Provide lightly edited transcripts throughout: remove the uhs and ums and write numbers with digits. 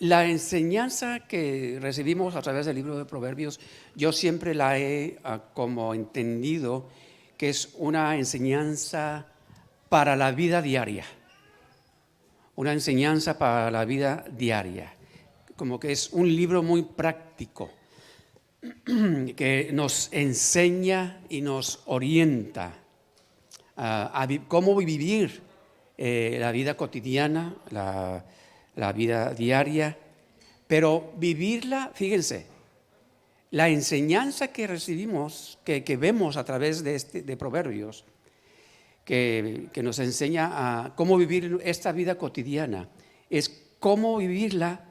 La enseñanza que recibimos a través del libro de Proverbios, yo siempre la he como entendido que es una enseñanza para la vida diaria. Una enseñanza para la vida diaria. Como que es un libro muy práctico que nos enseña y nos orienta a cómo vivir la vida cotidiana, la vida diaria, pero vivirla, fíjense, la enseñanza que recibimos, que vemos a través de Proverbios, que nos enseña a cómo vivir esta vida cotidiana, es cómo vivirla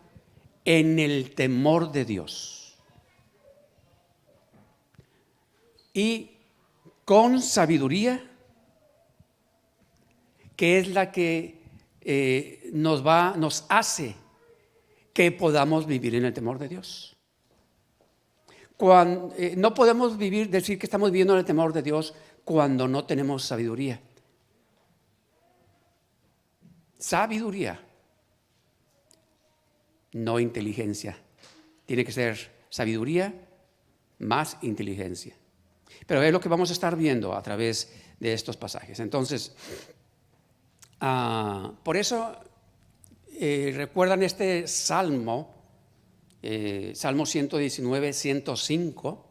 en el temor de Dios y con sabiduría, que es la que nos hace que podamos vivir en el temor de Dios. No podemos decir que estamos viviendo en el temor de Dios cuando no tenemos sabiduría. Sabiduría, no inteligencia. Tiene que ser sabiduría más inteligencia. Pero es lo que vamos a estar viendo a través de estos pasajes. Entonces, por eso recuerdan este salmo, Salmo 119, 105,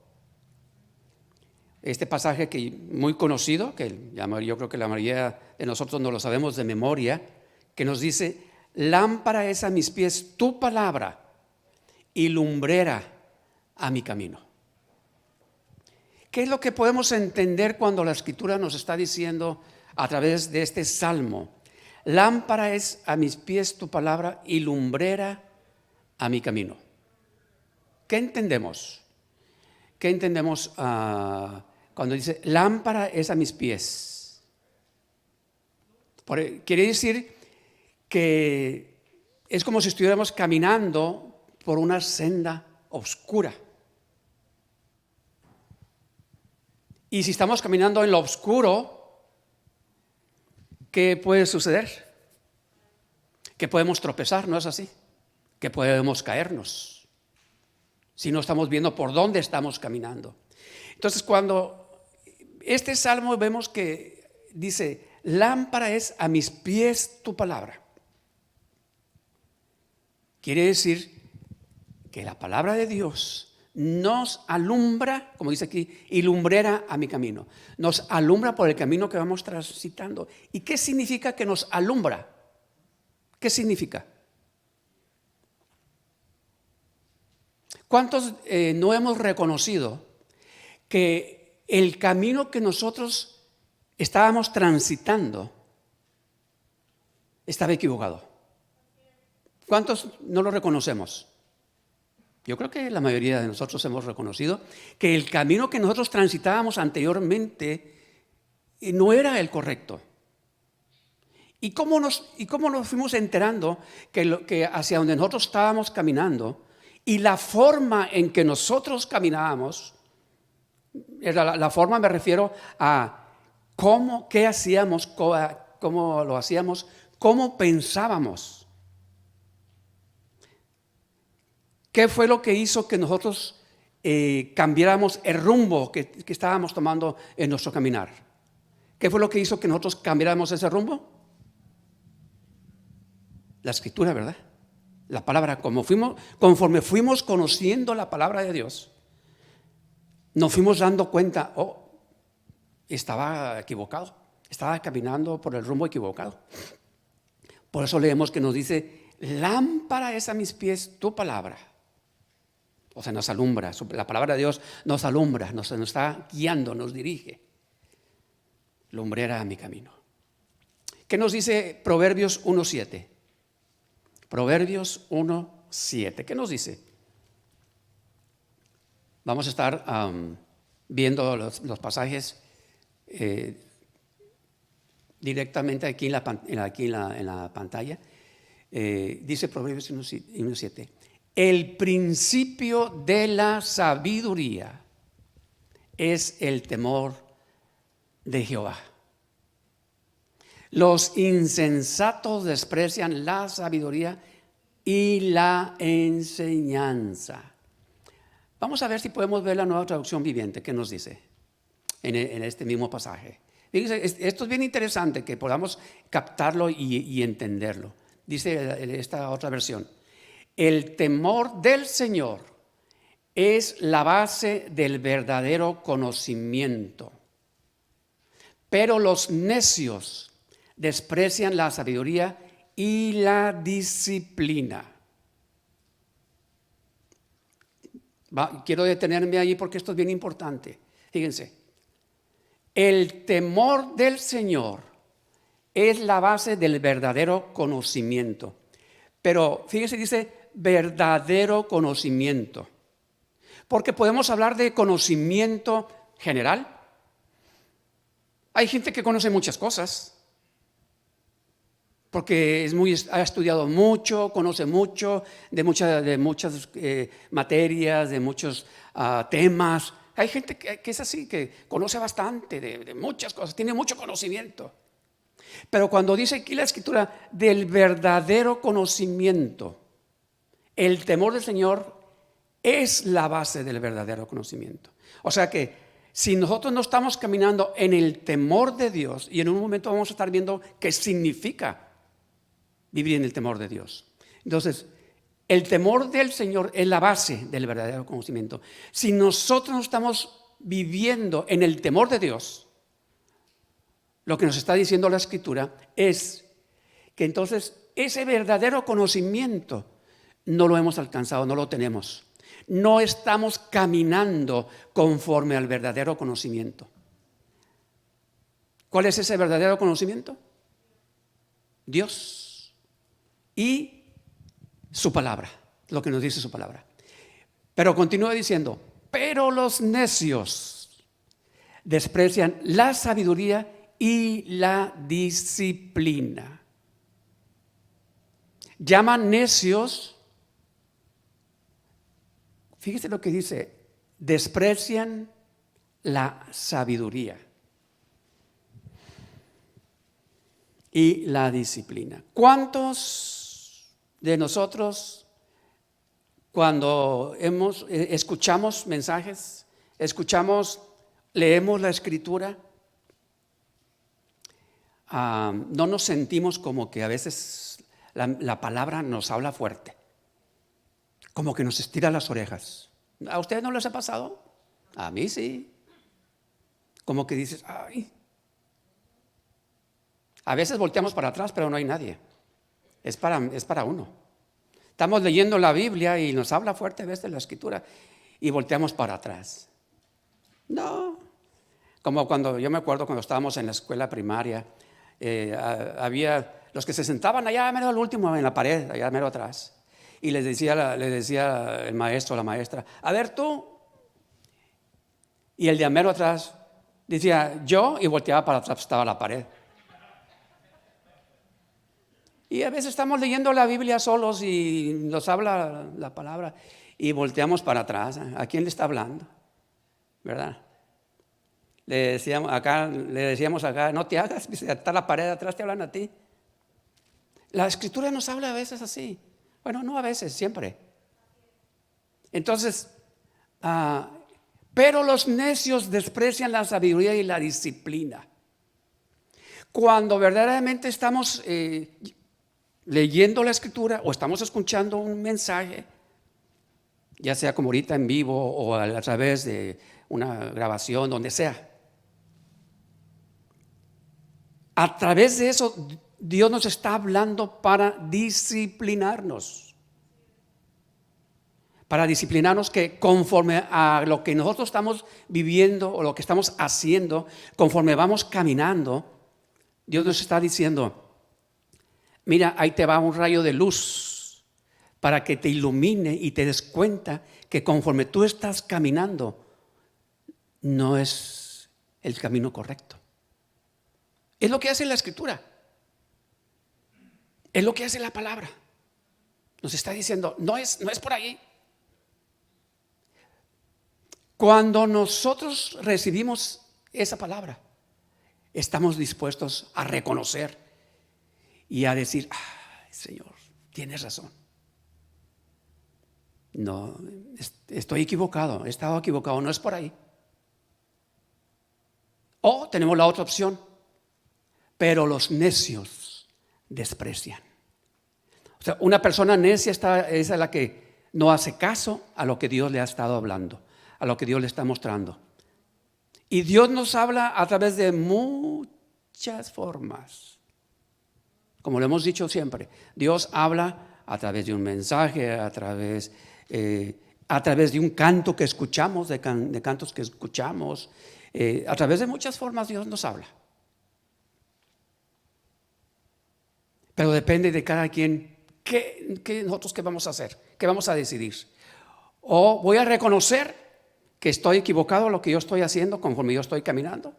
este pasaje que muy conocido, que yo creo que la mayoría de nosotros no lo sabemos de memoria, que nos dice: lámpara es a mis pies tu palabra y lumbrera a mi camino. ¿Qué es lo que podemos entender cuando la Escritura nos está diciendo a través de este salmo? Lámpara es a mis pies tu palabra y lumbrera a mi camino. ¿Qué entendemos? ¿Qué entendemos cuando dice lámpara es a mis pies? Quiere decir que es como si estuviéramos caminando por una senda oscura. Y si estamos caminando en lo oscuro, ¿qué puede suceder? Que podemos tropezar, ¿no es así? Que podemos caernos si no estamos viendo por dónde estamos caminando. Entonces, cuando este salmo vemos que dice: lámpara es a mis pies tu palabra, quiere decir que la palabra de Dios nos alumbra, como dice aquí, y lumbrera a mi camino. Nos alumbra por el camino que vamos transitando. ¿Y qué significa que nos alumbra? ¿Qué significa? ¿Cuántos no hemos reconocido que el camino que nosotros estábamos transitando estaba equivocado? ¿Cuántos no lo reconocemos? Yo creo que la mayoría de nosotros hemos reconocido que el camino que nosotros transitábamos anteriormente no era el correcto. ¿Y cómo nos fuimos enterando que hacia donde nosotros estábamos caminando y la forma en que nosotros caminábamos, la forma me refiero a qué hacíamos, cómo lo hacíamos, cómo pensábamos? ¿Qué fue lo que hizo que nosotros cambiáramos el rumbo que estábamos tomando en nuestro caminar? ¿Qué fue lo que hizo que nosotros cambiáramos ese rumbo? La Escritura, ¿verdad? La palabra, conforme fuimos conociendo la palabra de Dios, nos fuimos dando cuenta: estaba equivocado, estaba caminando por el rumbo equivocado. Por eso leemos que nos dice: lámpara es a mis pies tu palabra. O sea, nos alumbra, la palabra de Dios nos alumbra, nos está guiando, nos dirige. Lumbrera a mi camino. ¿Qué nos dice Proverbios 1:7? Proverbios 1:7. ¿Qué nos dice? Vamos a estar viendo los pasajes directamente aquí en la pantalla. Dice Proverbios 1:7. El principio de la sabiduría es el temor de Jehová. Los insensatos desprecian la sabiduría y la enseñanza. Vamos a ver si podemos ver la Nueva Traducción Viviente. ¿Qué nos dice en este mismo pasaje? Fíjense, esto es bien interesante que podamos captarlo y entenderlo. Dice esta otra versión: el temor del Señor es la base del verdadero conocimiento, pero los necios desprecian la sabiduría y la disciplina. Quiero detenerme ahí porque esto es bien importante. Fíjense, el temor del Señor es la base del verdadero conocimiento. Pero fíjense, dice verdadero conocimiento. Porque podemos hablar de conocimiento general. Hay gente que conoce muchas cosas. Porque ha estudiado mucho, conoce mucho de muchas materias, de muchos temas. Hay gente que es así, que conoce bastante de muchas cosas, tiene mucho conocimiento. Pero cuando dice aquí la Escritura del verdadero conocimiento, el temor del Señor es la base del verdadero conocimiento. O sea que si nosotros no estamos caminando en el temor de Dios, y en un momento vamos a estar viendo qué significa vivir en el temor de Dios. Entonces, el temor del Señor es la base del verdadero conocimiento. Si nosotros no estamos viviendo en el temor de Dios, lo que nos está diciendo la Escritura es que entonces ese verdadero conocimiento no lo hemos alcanzado, no lo tenemos. No estamos caminando conforme al verdadero conocimiento. ¿Cuál es ese verdadero conocimiento? Dios y su palabra, lo que nos dice su palabra. Pero continúa diciendo, pero los necios desprecian la sabiduría y la disciplina. Llaman necios, fíjese lo que dice, desprecian la sabiduría y la disciplina. ¿Cuántos de nosotros, cuando escuchamos mensajes, leemos la Escritura, no nos sentimos como que a veces la palabra nos habla fuerte, como que nos estira las orejas? ¿A ustedes no les ha pasado? A mí sí. Como que dices, ay. A veces volteamos para atrás, pero no hay nadie. Es para uno. Estamos leyendo la Biblia y nos habla fuerte a veces la Escritura y volteamos para atrás. No. Como yo me acuerdo cuando estábamos en la escuela primaria, había los que se sentaban allá mero al último en la pared, allá mero atrás. Y les decía el maestro o la maestra, a ver tú. Y el de mero atrás decía yo, y volteaba para atrás, estaba la pared. Y a veces estamos leyendo la Biblia solos y nos habla la palabra y volteamos para atrás. ¿A quién le está hablando? ¿Verdad? Le decíamos acá, no te hagas, está la pared atrás, te hablan a ti. La Escritura nos habla a veces así. Bueno, no a veces, siempre. Entonces, pero los necios desprecian la sabiduría y la disciplina. Cuando verdaderamente estamos leyendo la Escritura o estamos escuchando un mensaje, ya sea como ahorita en vivo o a través de una grabación, donde sea, a través de eso Dios nos está hablando para disciplinarnos. Para disciplinarnos, que conforme a lo que nosotros estamos viviendo o lo que estamos haciendo, conforme vamos caminando, Dios nos está diciendo, mira, ahí te va un rayo de luz para que te ilumine y te des cuenta que conforme tú estás caminando, no es el camino correcto. Es lo que hace la Escritura. Es lo que hace la palabra. Nos está diciendo, no es por ahí. Cuando nosotros recibimos esa palabra, estamos dispuestos a reconocer y a decir, Señor, tienes razón. no, estoy equivocado, he estado equivocado, no es por ahí. O tenemos la otra opción, pero los necios desprecian. O sea, una persona necia es la que no hace caso a lo que Dios le ha estado hablando, a lo que Dios le está mostrando. Y Dios nos habla a través de muchas formas. Como lo hemos dicho siempre, Dios habla a través de un mensaje, a través de un canto que escuchamos, de cantos que escuchamos. A través de muchas formas Dios nos habla. Pero depende de cada quien qué nosotros qué vamos a hacer, qué vamos a decidir. O voy a reconocer que estoy equivocado en lo que yo estoy haciendo conforme yo estoy caminando.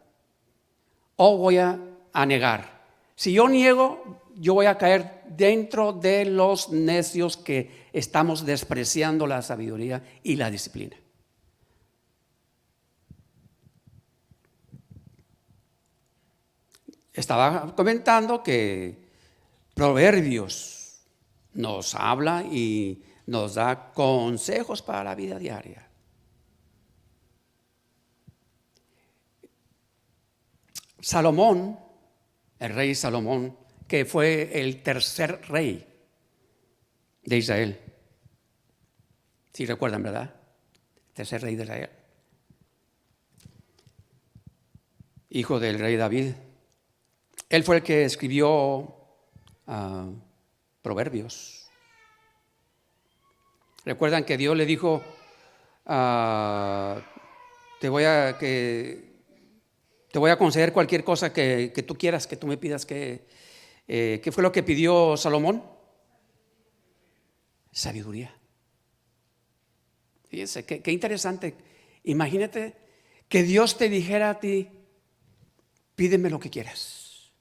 O voy a negar. Si yo niego, yo voy a caer dentro de los necios que estamos despreciando la sabiduría y la disciplina. Estaba comentando que Proverbios nos habla y nos da consejos para la vida diaria. Salomón, el rey Salomón, que fue el tercer rey de Israel. Si recuerdan, ¿verdad? Tercer rey de Israel. Hijo del rey David. Él fue el que escribió Proverbios. Recuerdan que Dios le dijo, te voy a conceder cualquier cosa que tú quieras, que tú me pidas. ¿Qué fue lo que pidió Salomón? Sabiduría. Fíjense, qué interesante. Imagínate que Dios te dijera a ti, pídeme lo que quieras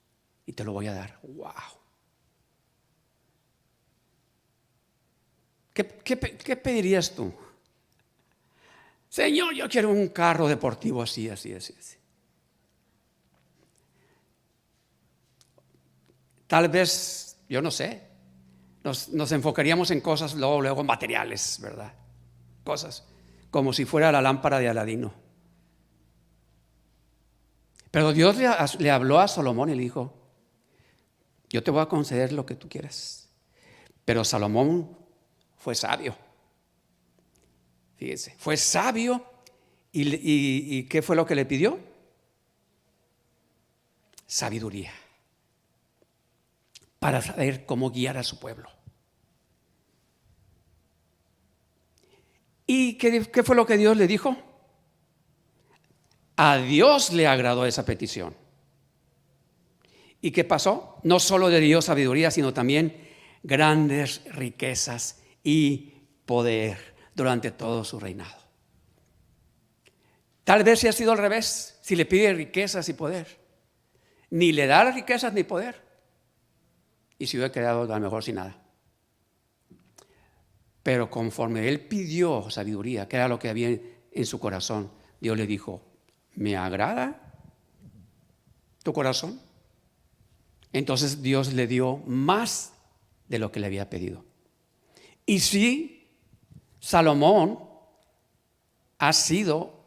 y te lo voy a dar. ¡Wow! ¿Qué pedirías tú? Señor, yo quiero un carro deportivo así. Tal vez, yo no sé, nos enfocaríamos en cosas luego materiales, ¿verdad? Cosas como si fuera la lámpara de Aladino. Pero Dios le habló a Salomón y le dijo, yo te voy a conceder lo que tú quieras. Pero Salomón fue sabio. Fíjense, fue sabio y ¿qué fue lo que le pidió? Sabiduría. Para saber cómo guiar a su pueblo. ¿Y qué fue lo que Dios le dijo? A Dios le agradó esa petición. ¿Y qué pasó? No solo le dio sabiduría, sino también grandes riquezas y poder durante todo su reinado. Tal vez si ha sido al revés, si le pide riquezas y poder, ni le da riquezas ni poder, y se hubiera quedado a lo mejor sin nada. Pero conforme él pidió sabiduría, que era lo que había en su corazón, Dios le dijo, ¿me agrada tu corazón? Entonces Dios le dio más de lo que le había pedido. Y sí, Salomón ha sido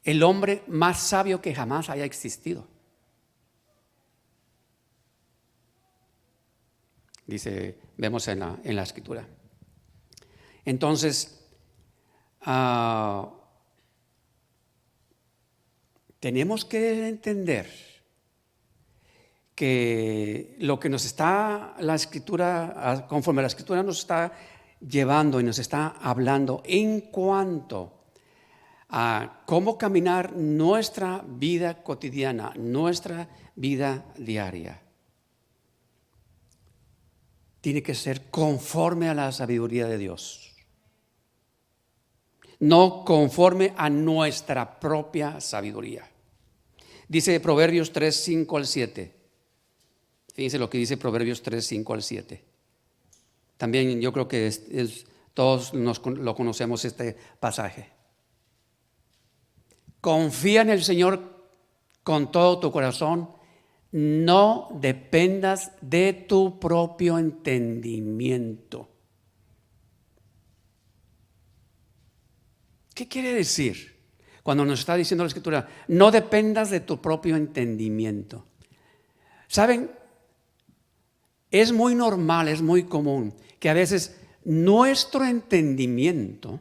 el hombre más sabio que jamás haya existido. Dice, vemos en la escritura. Entonces, tenemos que entender que lo que nos está la escritura, conforme la escritura nos está llevando y nos está hablando en cuanto a cómo caminar nuestra vida cotidiana, nuestra vida diaria, tiene que ser conforme a la sabiduría de Dios, no conforme a nuestra propia sabiduría. Dice Proverbios 3, 5 al 7. Fíjense lo que dice Proverbios 3, 5 al 7. También yo creo que todos lo conocemos este pasaje. Confía en el Señor con todo tu corazón. No dependas de tu propio entendimiento. ¿Qué quiere decir cuando nos está diciendo la Escritura? No dependas de tu propio entendimiento. ¿Saben? Es muy normal, es muy común que a veces nuestro entendimiento,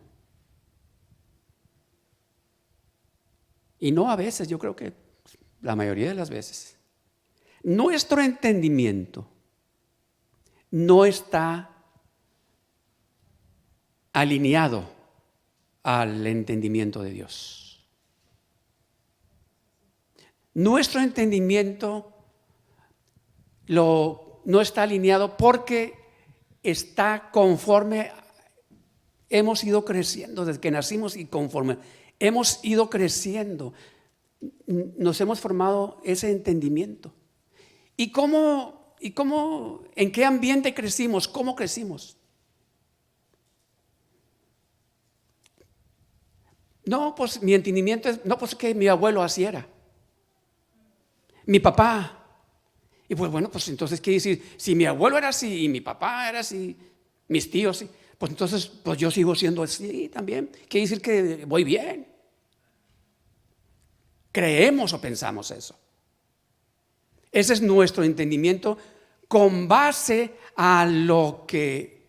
y no a veces, yo creo que la mayoría de las veces, nuestro entendimiento no está alineado al entendimiento de Dios. Nuestro entendimiento no está alineado porque está conforme hemos ido creciendo desde que nacimos, y conforme hemos ido creciendo nos hemos formado ese entendimiento. ¿Y en qué ambiente crecimos? ¿Cómo crecimos? No, pues mi entendimiento es, no, pues que mi abuelo así era, mi papá. Y pues bueno, pues entonces quiere decir, si mi abuelo era así y mi papá era así, mis tíos sí, pues entonces pues yo sigo siendo así también. Quiere decir que voy bien. Creemos o pensamos eso. Ese es nuestro entendimiento con base a lo que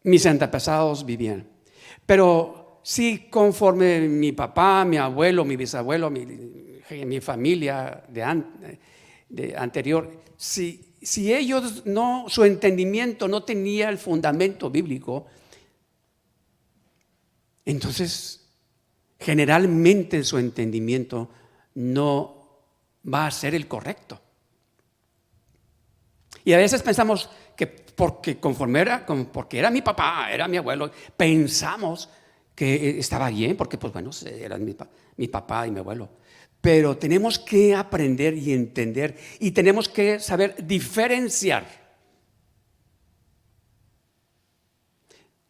mis antepasados vivían. Pero si conforme mi papá, mi abuelo, mi bisabuelo, mi familia de anterior, si ellos no, su entendimiento no tenía el fundamento bíblico, entonces generalmente su entendimiento no va a ser el correcto. Y a veces pensamos que porque era mi papá, era mi abuelo, pensamos que estaba bien, porque pues bueno, eran mi papá y mi abuelo. Pero tenemos que aprender y entender, y tenemos que saber diferenciar.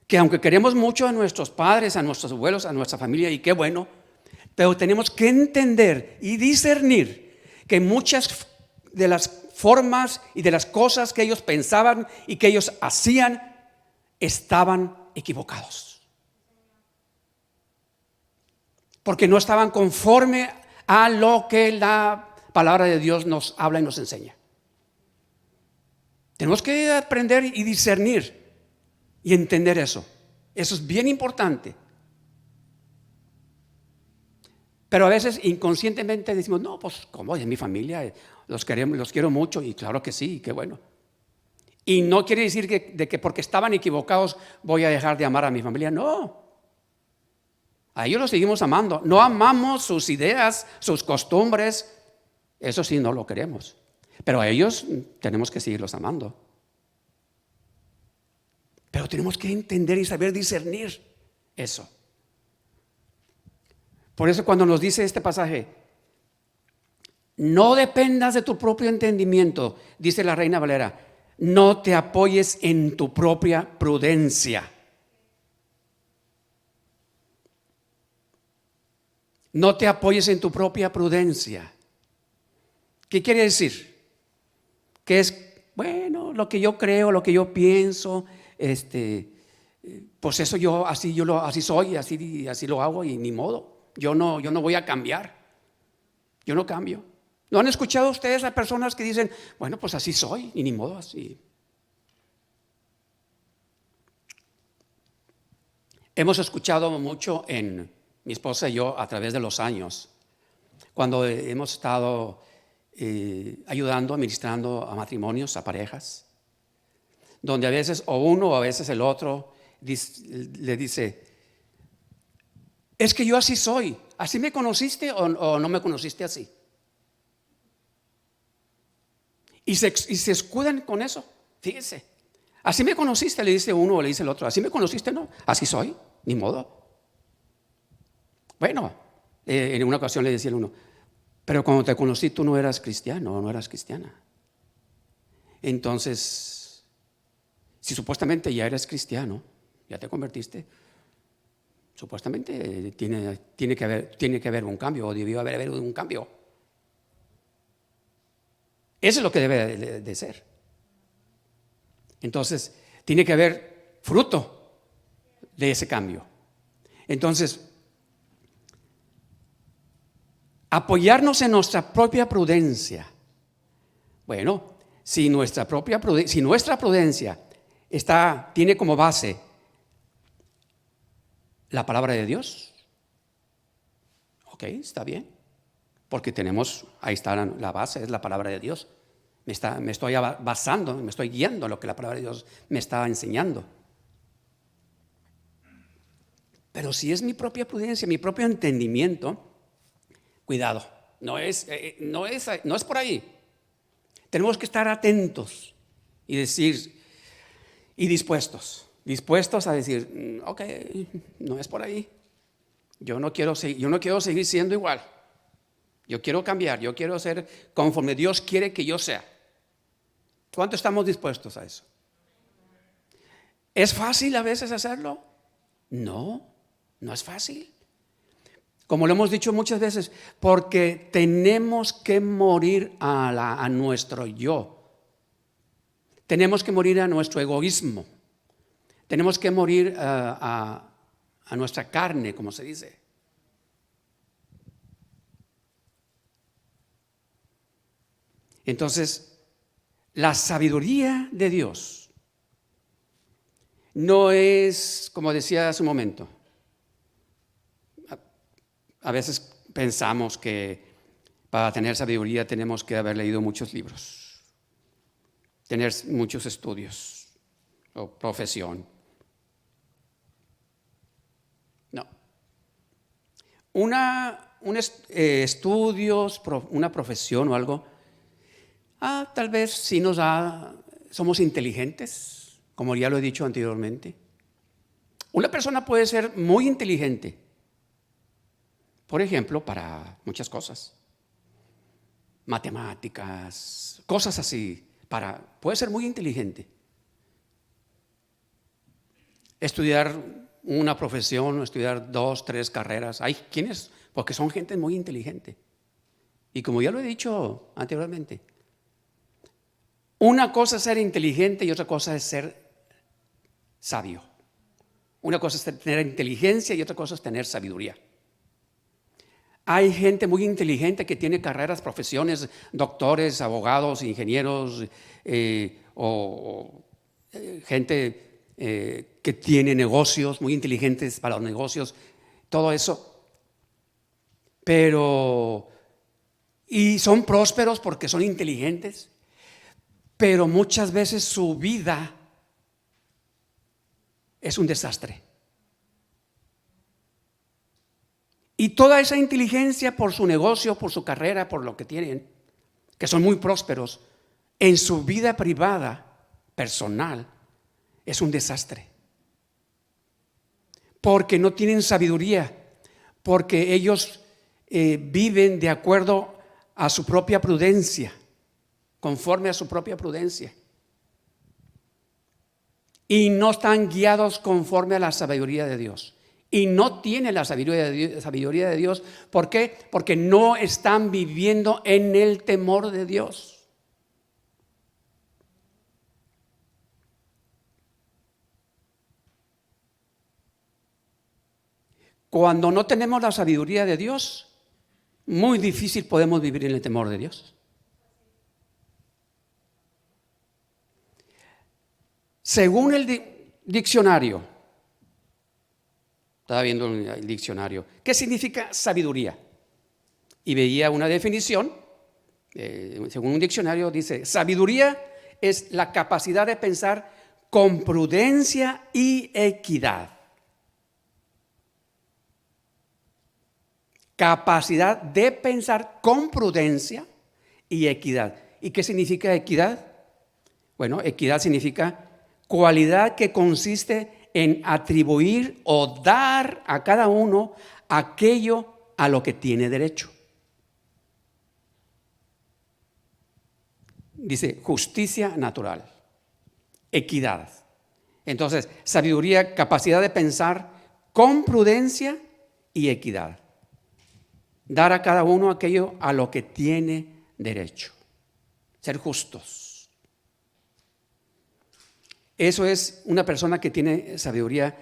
Que aunque queremos mucho a nuestros padres, a nuestros abuelos, a nuestra familia, y qué bueno, pero tenemos que entender y discernir que muchas de las formas y de las cosas que ellos pensaban y que ellos hacían estaban equivocados. Porque no estaban conforme a lo que la palabra de Dios nos habla y nos enseña. Tenemos que aprender y discernir y entender eso. Eso es bien importante. Pero a veces inconscientemente decimos, no, pues como es mi familia, los quiero mucho, y claro que sí, qué bueno. Y no quiere decir que porque estaban equivocados voy a dejar de amar a mi familia, no. A ellos los seguimos amando. No amamos sus ideas, sus costumbres, eso sí no lo queremos. Pero a ellos tenemos que seguirlos amando. Pero tenemos que entender y saber discernir eso. Por eso cuando nos dice este pasaje, no dependas de tu propio entendimiento, dice la Reina Valera, no te apoyes en tu propia prudencia. No te apoyes en tu propia prudencia. ¿Qué quiere decir? Que es, bueno, lo que yo creo, lo que yo pienso, pues eso así soy, así lo hago, y ni modo. Yo no voy a cambiar. Yo no cambio. ¿No han escuchado ustedes a personas que dicen, bueno, pues así soy y ni modo así? Hemos escuchado mucho mi esposa y yo a través de los años, cuando hemos estado ayudando, administrando a matrimonios, a parejas, donde a veces o uno o a veces el otro le dice, es que yo así soy, ¿así me conociste o no me conociste así? Y se escudan con eso, fíjese. Así me conociste, le dice uno o le dice el otro, así me conociste, no, así soy, ni modo. Bueno, en una ocasión le decía el uno, pero cuando te conocí tú no eras cristiano o no eras cristiana. Entonces, si supuestamente ya eres cristiano, ya te convertiste, supuestamente tiene que haber un cambio, o debió haber un cambio. Eso es lo que debe de ser. Entonces, tiene que haber fruto de ese cambio. Entonces, apoyarnos en nuestra propia prudencia. Bueno, si nuestra prudencia tiene como base la palabra de Dios, ok, está bien. Porque ahí está la base, es la palabra de Dios. Me estoy basando, me estoy guiando en lo que la palabra de Dios me está enseñando. Pero si es mi propia prudencia, mi propio entendimiento, cuidado, no es por ahí. Tenemos que estar atentos y dispuestos a decir, ok, no es por ahí. Yo no quiero seguir siendo igual. Yo quiero cambiar, yo quiero ser conforme Dios quiere que yo sea. ¿Cuánto estamos dispuestos a eso? ¿Es fácil a veces hacerlo? No es fácil. Como lo hemos dicho muchas veces, porque tenemos que morir a nuestro yo. Tenemos que morir a nuestro egoísmo. Tenemos que morir a nuestra carne, como se dice. Entonces, la sabiduría de Dios no es, como decía hace un momento, a veces pensamos que para tener sabiduría tenemos que haber leído muchos libros, tener muchos estudios o profesión. No. Estudios, una profesión o algo, tal vez sí somos inteligentes, como ya lo he dicho anteriormente. Una persona puede ser muy inteligente, por ejemplo, para muchas cosas, matemáticas, cosas así, puede ser muy inteligente. Estudiar una profesión, estudiar 2, 3 carreras, hay quienes, porque son gente muy inteligente. Y como ya lo he dicho anteriormente, una cosa es ser inteligente y otra cosa es ser sabio. Una cosa es tener inteligencia y otra cosa es tener sabiduría. Hay gente muy inteligente que tiene carreras, profesiones, doctores, abogados, ingenieros, gente que tiene negocios, muy inteligentes para los negocios, todo eso. Y son prósperos porque son inteligentes, pero muchas veces su vida es un desastre. Y toda esa inteligencia por su negocio, por su carrera, por lo que tienen, que son muy prósperos, en su vida privada, personal, es un desastre. Porque no tienen sabiduría, porque ellos viven de acuerdo a su propia prudencia, conforme a su propia prudencia. Y no están guiados conforme a la sabiduría de Dios. Y no tienen la sabiduría de Dios. ¿Por qué? Porque no están viviendo en el temor de Dios. Cuando no tenemos la sabiduría de Dios, muy difícil podemos vivir en el temor de Dios. Según el diccionario, estaba viendo el diccionario, ¿qué significa sabiduría? Y veía una definición, según un diccionario dice, sabiduría es la capacidad de pensar con prudencia y equidad. Capacidad de pensar con prudencia y equidad. ¿Y qué significa equidad? Bueno, equidad significa cualidad que consiste en atribuir o dar a cada uno aquello a lo que tiene derecho. Dice justicia natural, equidad. Entonces, sabiduría, capacidad de pensar con prudencia y equidad. Dar a cada uno aquello a lo que tiene derecho. Ser justos. Eso es una persona que tiene sabiduría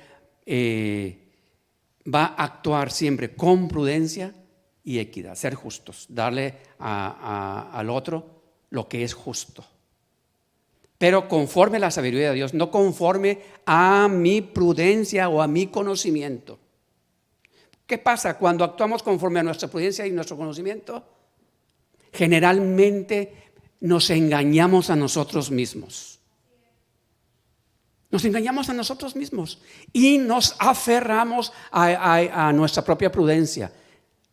va a actuar siempre con prudencia y equidad, ser justos, darle al otro lo que es justo. Pero conforme a la sabiduría de Dios, no conforme a mi prudencia o a mi conocimiento. ¿Qué pasa cuando actuamos conforme a nuestra prudencia y nuestro conocimiento? Generalmente nos engañamos a nosotros mismos. Nos engañamos a nosotros mismos y nos aferramos a nuestra propia prudencia.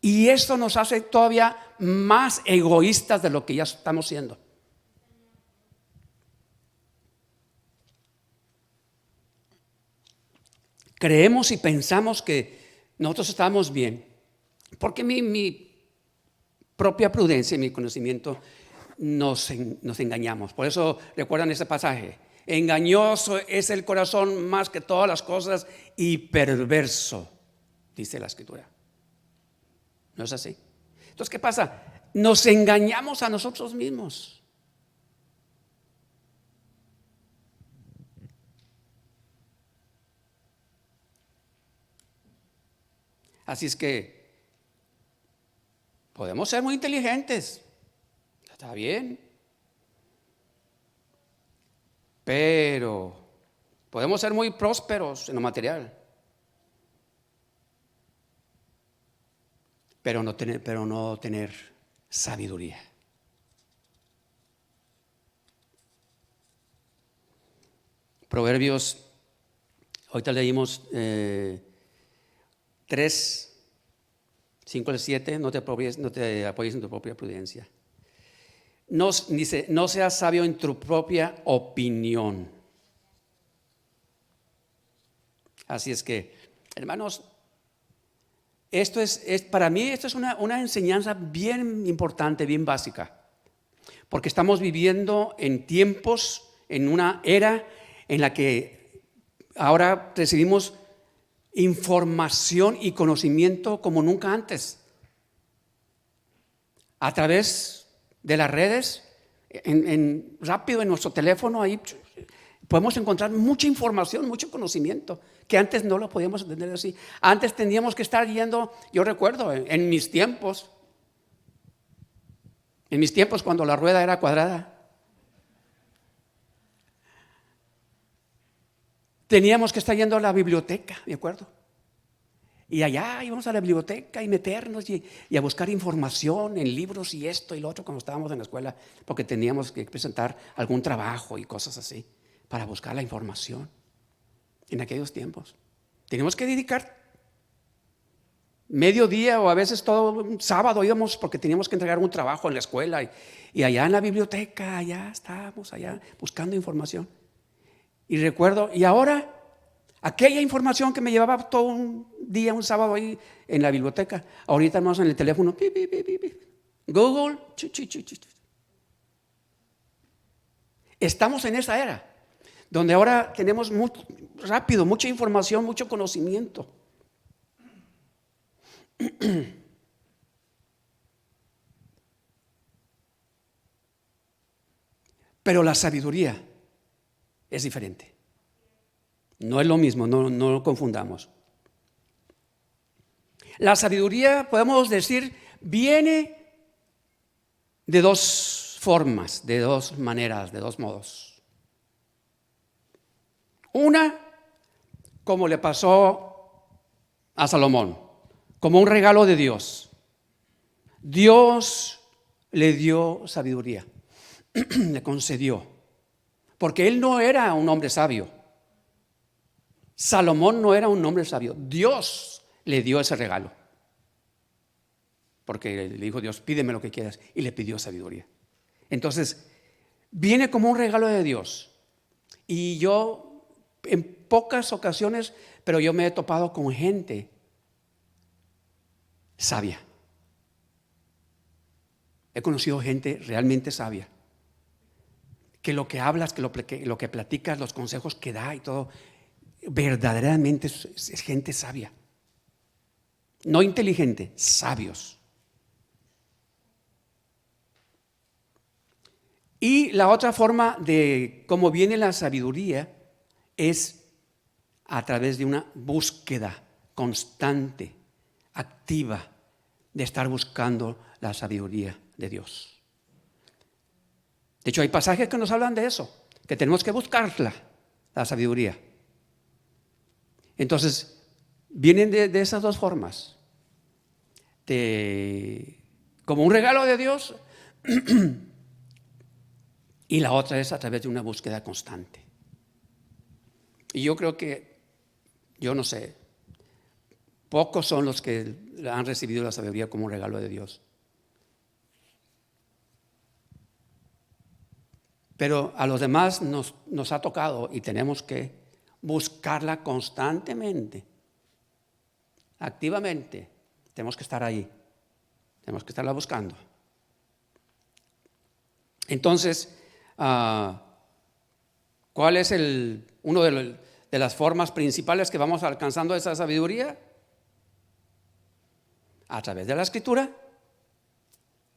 Y esto nos hace todavía más egoístas de lo que ya estamos siendo. Creemos y pensamos que nosotros estamos bien, porque mi propia prudencia y mi conocimiento nos engañamos. Por eso recuerdan ese pasaje: engañoso es el corazón más que todas las cosas y perverso, dice la Escritura. ¿No es así? Entonces, ¿qué pasa? Nos engañamos a nosotros mismos. Así es que podemos ser muy inteligentes, está bien, pero podemos ser muy prósperos en lo material, pero no tener sabiduría. Proverbios, ahorita leímos 3, 5 al 7, no te apoyes en tu propia prudencia. Dice, no seas sabio en tu propia opinión. Así es que, hermanos, esto es para mí esto es una enseñanza bien importante, bien básica. Porque estamos viviendo en tiempos, en una era en la que ahora recibimos información y conocimiento como nunca antes. A través de las redes, rápido en nuestro teléfono, ahí podemos encontrar mucha información, mucho conocimiento, que antes no lo podíamos entender así. Antes teníamos que estar yendo, yo recuerdo, en mis tiempos cuando la rueda era cuadrada, teníamos que estar yendo a la biblioteca, me acuerdo. Y allá íbamos a la biblioteca y meternos y a buscar información en libros y esto y lo otro cuando estábamos en la escuela, porque teníamos que presentar algún trabajo y cosas así para buscar la información en aquellos tiempos. Teníamos que dedicar mediodía o a veces todo un sábado íbamos porque teníamos que entregar un trabajo en la escuela y allá en la biblioteca, allá estábamos, allá buscando información. Y recuerdo, y ahora, aquella información que me llevaba todo un día, un sábado ahí en la biblioteca, ahorita vamos en el teléfono, Google, Estamos en esa era, donde ahora tenemos rápido, mucha información, mucho conocimiento. Pero la sabiduría es diferente. No es lo mismo, no lo confundamos. La sabiduría, podemos decir, viene de dos formas, de dos maneras, de dos modos. Una, como le pasó a Salomón, como un regalo de Dios. Dios le dio sabiduría, le concedió, porque él no era un hombre sabio. Salomón no era un hombre sabio. Dios le dio ese regalo, porque le dijo Dios, pídeme lo que quieras, y le pidió sabiduría. Entonces, viene como un regalo de Dios. Y yo, en pocas ocasiones, pero yo me he topado con gente sabia. He conocido gente realmente sabia, que lo que hablas, que lo que platicas, los consejos que da y todo, verdaderamente es gente sabia. No inteligente, sabios. Y la otra forma de cómo viene la sabiduría es a través de una búsqueda constante, activa, de estar buscando la sabiduría de Dios. De hecho, hay pasajes que nos hablan de eso, que tenemos que buscarla, la sabiduría. Entonces, vienen de esas dos formas. Como un regalo de Dios, y la otra es a través de una búsqueda constante. Y yo creo que, yo no sé, pocos son los que han recibido la sabiduría como un regalo de Dios. Pero a los demás nos ha tocado y tenemos que buscarla constantemente, activamente. Tenemos que estar ahí, tenemos que estarla buscando. Entonces, ¿cuál es uno de las formas principales que vamos alcanzando esa sabiduría? A través de la Escritura,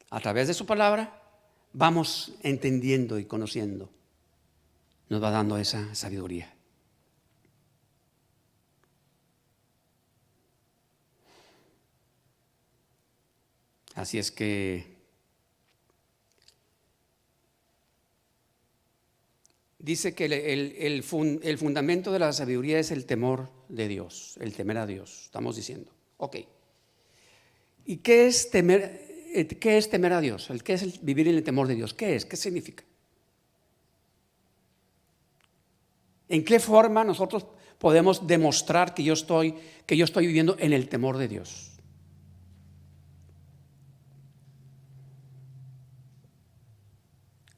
a través de su palabra, vamos entendiendo y conociendo. Nos va dando esa sabiduría. Así es que dice que el fundamento de la sabiduría es el temor de Dios, el temer a Dios, estamos diciendo. Ok. ¿Y qué es temer a Dios? ¿Qué es vivir en el temor de Dios? ¿Qué es? ¿Qué significa? ¿En qué forma nosotros podemos demostrar que yo estoy viviendo en el temor de Dios?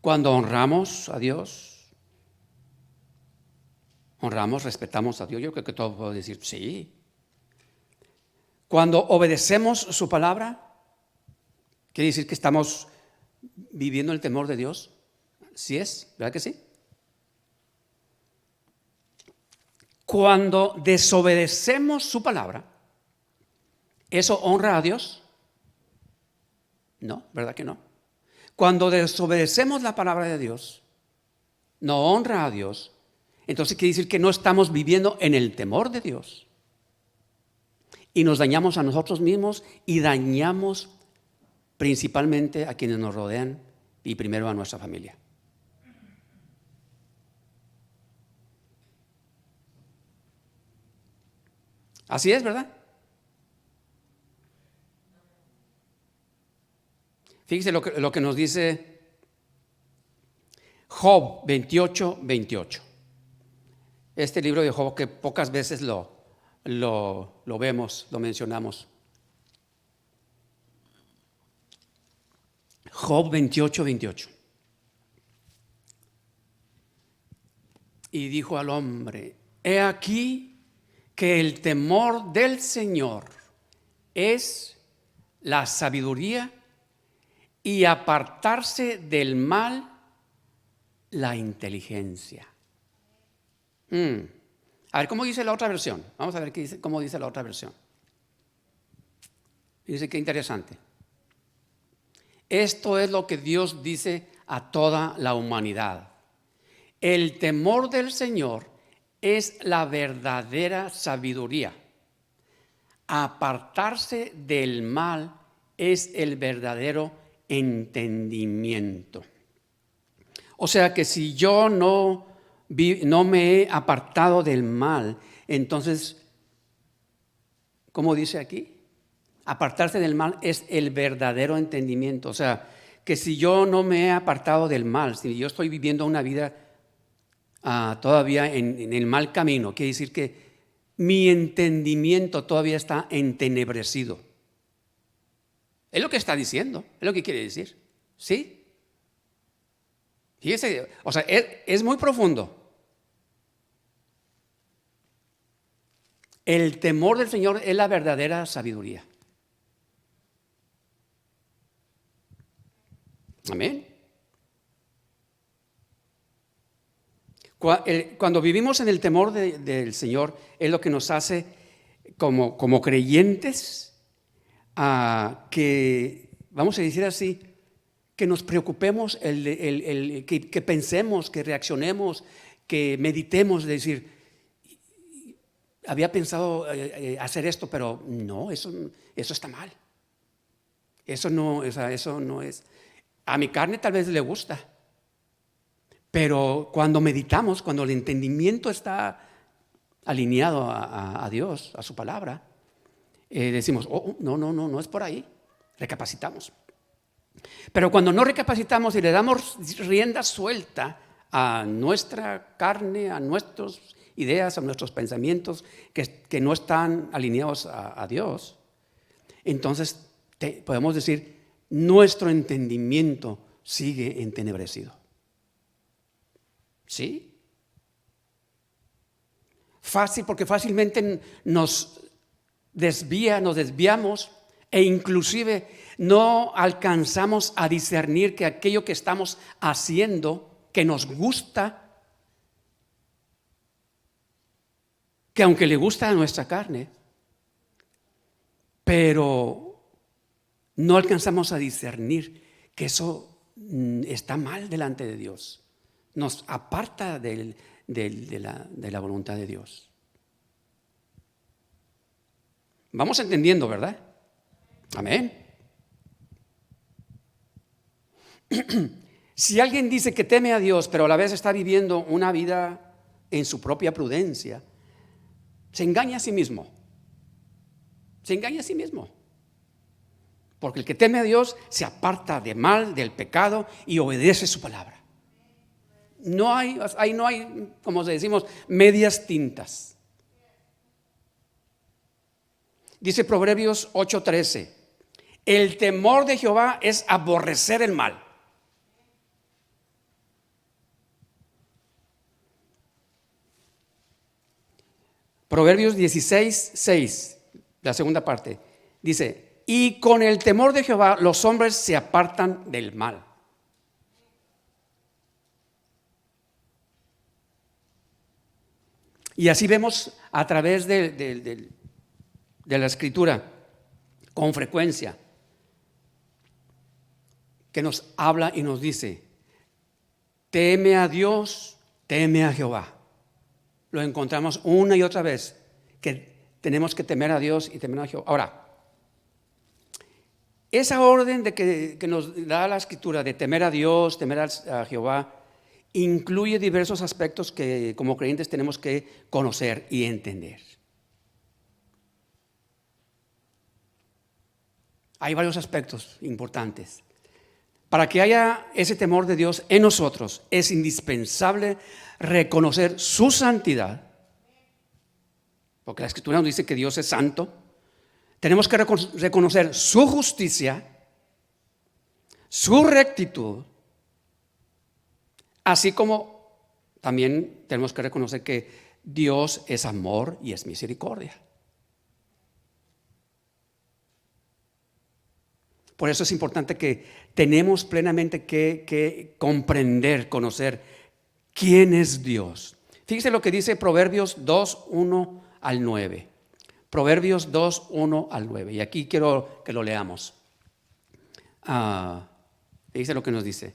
Cuando honramos a Dios, respetamos a Dios, yo creo que todos podemos decir sí. Cuando obedecemos su palabra, quiere decir que estamos viviendo el temor de Dios. ¿Sí es? ¿Verdad que sí? Cuando desobedecemos su palabra, ¿eso honra a Dios? No, ¿verdad que no? Cuando desobedecemos la palabra de Dios, no honra a Dios, entonces quiere decir que no estamos viviendo en el temor de Dios. Y nos dañamos a nosotros mismos y dañamos principalmente a quienes nos rodean y primero a nuestra familia. Así es, ¿verdad? Fíjese lo que nos dice Job 28:28. Este libro de Job que pocas veces lo vemos, lo mencionamos. Job 28:28. Y dijo al hombre: he aquí que el temor del Señor es la sabiduría y apartarse del mal la inteligencia. A ver, ¿cómo dice la otra versión? Vamos a ver cómo dice la otra versión. Dice que interesante. Esto es lo que Dios dice a toda la humanidad. El temor del Señor es la verdadera sabiduría. Apartarse del mal es el verdadero entendimiento. O sea que si yo no me he apartado del mal, entonces, ¿cómo dice aquí? Apartarse del mal es el verdadero entendimiento. O sea, que si yo no me he apartado del mal, si yo estoy viviendo una vida todavía en el mal camino, quiere decir que mi entendimiento todavía está entenebrecido. Es lo que está diciendo, es lo que quiere decir. ¿Sí? Fíjese, o sea, es muy profundo. El temor del Señor es la verdadera sabiduría. Amén. Cuando vivimos en el temor del Señor, es lo que nos hace como creyentes que, vamos a decir así, que nos preocupemos, que pensemos, que reaccionemos, que meditemos, es decir, había pensado hacer esto, pero no, eso está mal. Eso no es. A mi carne tal vez le gusta, pero cuando meditamos, cuando el entendimiento está alineado a Dios, a su palabra, decimos, no es por ahí. Recapacitamos. Pero cuando no recapacitamos y le damos rienda suelta a nuestra carne, a nuestras ideas, a nuestros pensamientos que no están alineados a Dios, entonces podemos decir, nuestro entendimiento sigue entenebrecido. ¿Sí? Fácil, porque fácilmente nos desviamos e inclusive no alcanzamos a discernir que aquello que estamos haciendo, que nos gusta, que aunque le gusta a nuestra carne, pero no alcanzamos a discernir que eso está mal delante de Dios. Nos aparta de la voluntad de Dios. Vamos entendiendo, ¿verdad? Amén. Si alguien dice que teme a Dios, pero a la vez está viviendo una vida en su propia prudencia, se engaña a sí mismo. Se engaña a sí mismo. Porque el que teme a Dios se aparta del mal, del pecado y obedece su palabra. No hay, como decimos, medias tintas. Dice Proverbios 8:13, el temor de Jehová es aborrecer el mal. Proverbios 16:6, la segunda parte, dice, y con el temor de Jehová los hombres se apartan del mal. Y así vemos a través de la Escritura, con frecuencia, que nos habla y nos dice, teme a Dios, teme a Jehová. Lo encontramos una y otra vez, que tenemos que temer a Dios y temer a Jehová. Ahora, esa orden que nos da la Escritura de temer a Dios, temer a Jehová, incluye diversos aspectos que como creyentes tenemos que conocer y entender. Hay varios aspectos importantes. Para que haya ese temor de Dios en nosotros, es indispensable reconocer su santidad, porque la Escritura nos dice que Dios es santo. Tenemos que reconocer su justicia, su rectitud, así como también tenemos que reconocer que Dios es amor y es misericordia. Por eso es importante que tenemos plenamente que comprender, conocer quién es Dios. Fíjese lo que dice Proverbios 2:1 al 9. Proverbios 2:1 al 9. Y aquí quiero que lo leamos. Dice lo que nos dice.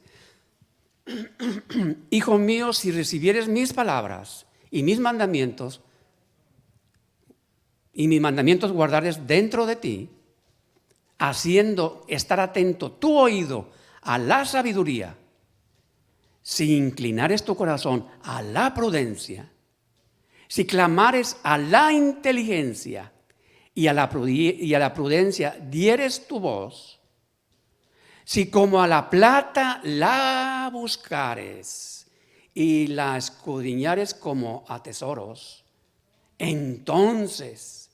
Hijo mío, si recibieres mis palabras y mis mandamientos, y mis mandamientos guardares dentro de ti, haciendo estar atento tu oído a la sabiduría, si inclinares tu corazón a la prudencia, si clamares a la inteligencia y a la prudencia dieres tu voz, si como a la plata la buscares y la escudriñares como a tesoros, entonces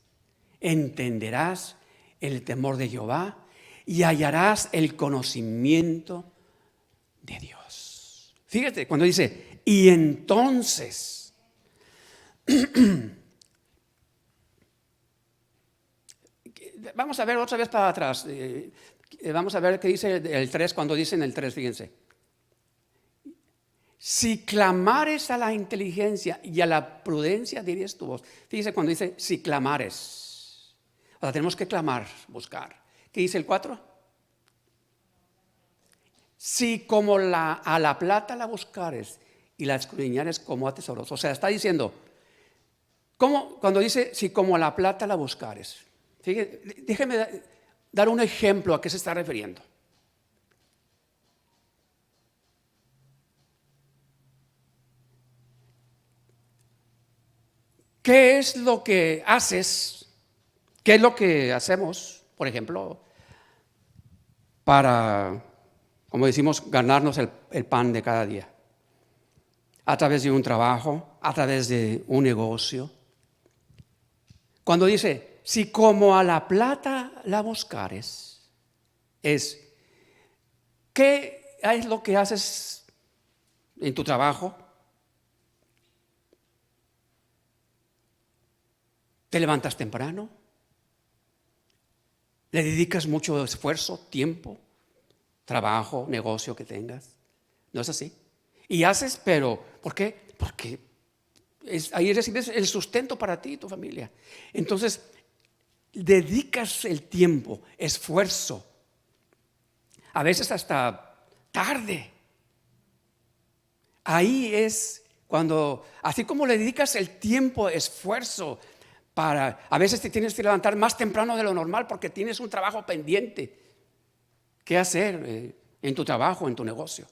entenderás el temor de Jehová y hallarás el conocimiento de Dios. Fíjate cuando dice, y entonces, vamos a ver otra vez para atrás. Vamos a ver qué dice el 3 cuando dice en el 3, fíjense. Si clamares a la inteligencia y a la prudencia dirías tu voz. Fíjese cuando dice si clamares. O sea, tenemos que clamar, buscar. ¿Qué dice el 4? Si como a la plata la buscares y la escudriñares como a tesoros. O sea, está diciendo, ¿Cómo? Cuando dice, si como la plata la buscares. Fíjate, déjeme dar un ejemplo a qué se está refiriendo. ¿Qué es lo que haces? ¿Qué es lo que hacemos, por ejemplo, para, como decimos, ganarnos el pan de cada día? A través de un trabajo, a través de un negocio. Cuando dice, si como a la plata la buscares, es, ¿qué es lo que haces en tu trabajo? ¿Te levantas temprano? ¿Le dedicas mucho esfuerzo, tiempo, trabajo, negocio que tengas? ¿No es así? Y haces, pero ¿por qué? Porque ahí recibes el sustento para ti y tu familia. Entonces, dedicas el tiempo, esfuerzo, a veces hasta tarde. Ahí es cuando, así como le dedicas el tiempo, esfuerzo, a veces te tienes que levantar más temprano de lo normal porque tienes un trabajo pendiente que hacer en tu trabajo, en tu negocio.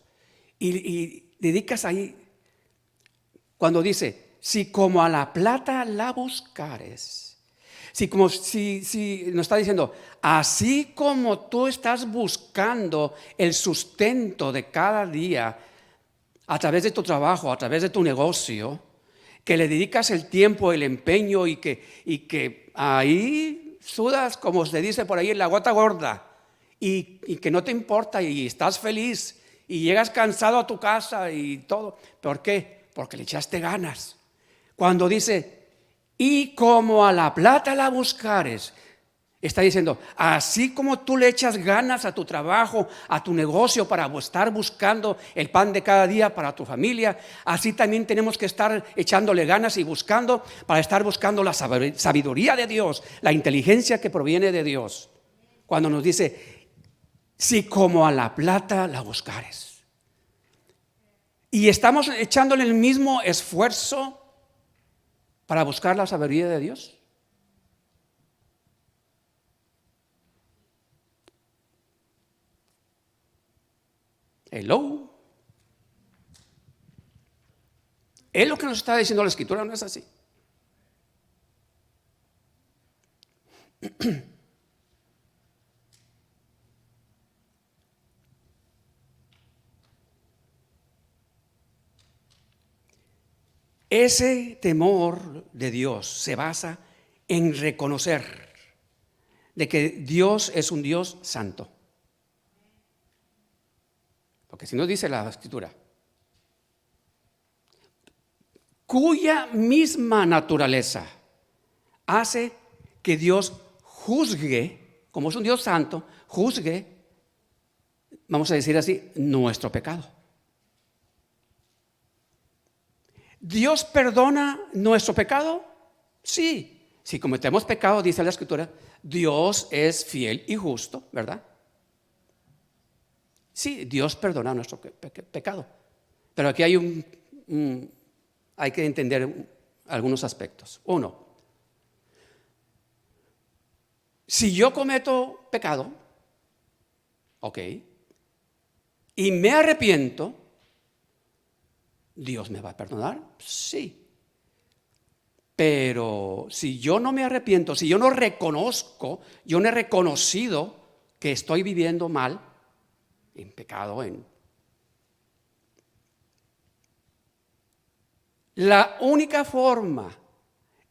Y dedicas ahí, cuando dice, si como a la plata la buscares, si nos está diciendo, así como tú estás buscando el sustento de cada día a través de tu trabajo, a través de tu negocio, que le dedicas el tiempo, el empeño y que ahí sudas, como se dice por ahí, en la gota gorda y que no te importa y estás feliz y llegas cansado a tu casa y todo. ¿Por qué? Porque le echaste ganas. Cuando dice, y como a la plata la buscares, está diciendo, así como tú le echas ganas a tu trabajo, a tu negocio para estar buscando el pan de cada día para tu familia, así también tenemos que estar echándole ganas y buscando para estar buscando la sabiduría de Dios, la inteligencia que proviene de Dios. Cuando nos dice, si como a la plata la buscares. Y estamos echándole el mismo esfuerzo para buscar la sabiduría de Dios. Hello. Es lo que nos está diciendo la Escritura, ¿no es así? Ese temor de Dios se basa en reconocer de que Dios es un Dios santo. Porque si no dice la Escritura, cuya misma naturaleza hace que Dios juzgue, como es un Dios santo, juzgue, vamos a decir así, nuestro pecado. ¿Dios perdona nuestro pecado? Sí. Si cometemos pecado, dice la Escritura, Dios es fiel y justo, ¿verdad? Sí, Dios perdona nuestro pecado. Pero aquí hay que entender algunos aspectos. Uno, si yo cometo pecado, ok, y me arrepiento, ¿Dios me va a perdonar? Sí. Pero si yo no me arrepiento, si yo no reconozco, yo no he reconocido que estoy viviendo mal, en pecado, la única forma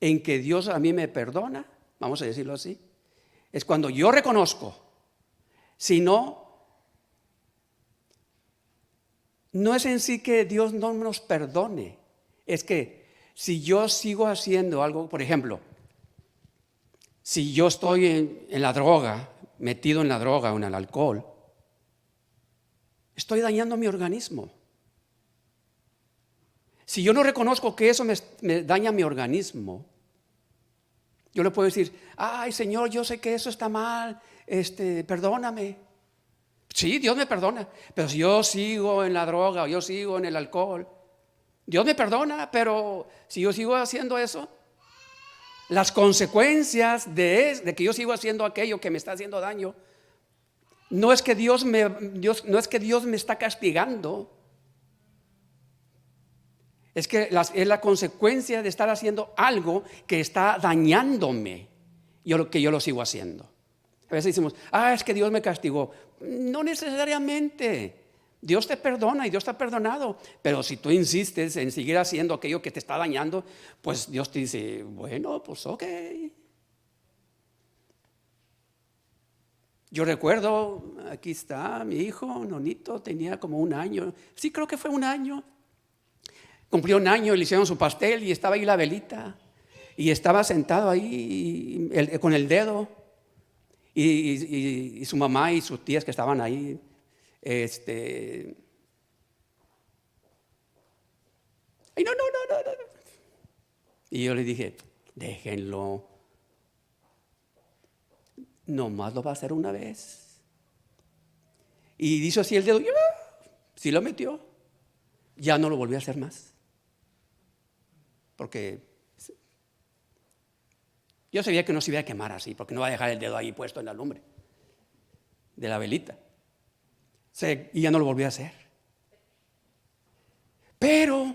en que Dios a mí me perdona, vamos a decirlo así, es cuando yo reconozco. Si no, no es en sí que Dios no nos perdone, es que si yo sigo haciendo algo, por ejemplo, si yo estoy en la droga, metido en la droga o en el alcohol, estoy dañando mi organismo. Si yo no reconozco que eso me daña mi organismo, yo le puedo decir, ay Señor, yo sé que eso está mal, perdóname. Sí, Dios me perdona, pero si yo sigo en la droga o yo sigo en el alcohol, Dios me perdona, pero si yo sigo haciendo eso, las consecuencias de que yo sigo haciendo aquello que me está haciendo daño, no es que no es que Dios me está castigando, es que es la consecuencia de estar haciendo algo que está dañándome, que yo lo sigo haciendo. A veces decimos, es que Dios me castigó. No necesariamente. Dios te perdona y Dios te ha perdonado. Pero si tú insistes en seguir haciendo aquello que te está dañando, pues Dios te dice, bueno, pues ok. Yo recuerdo, aquí está mi hijo, Nonito, tenía como 1 año. Sí, creo que fue 1 año. Cumplió 1 año, le hicieron su pastel y estaba ahí la velita. Y estaba sentado ahí con el dedo. Y su mamá y sus tías que estaban ahí, ay, no. Y yo le dije, déjenlo, nomás lo va a hacer una vez. Y hizo así el dedo, sí lo metió, ya no lo volvió a hacer más. Porque yo sabía que no se iba a quemar así, porque no va a dejar el dedo ahí puesto en la lumbre de la velita. Y ya no lo volvió a hacer. Pero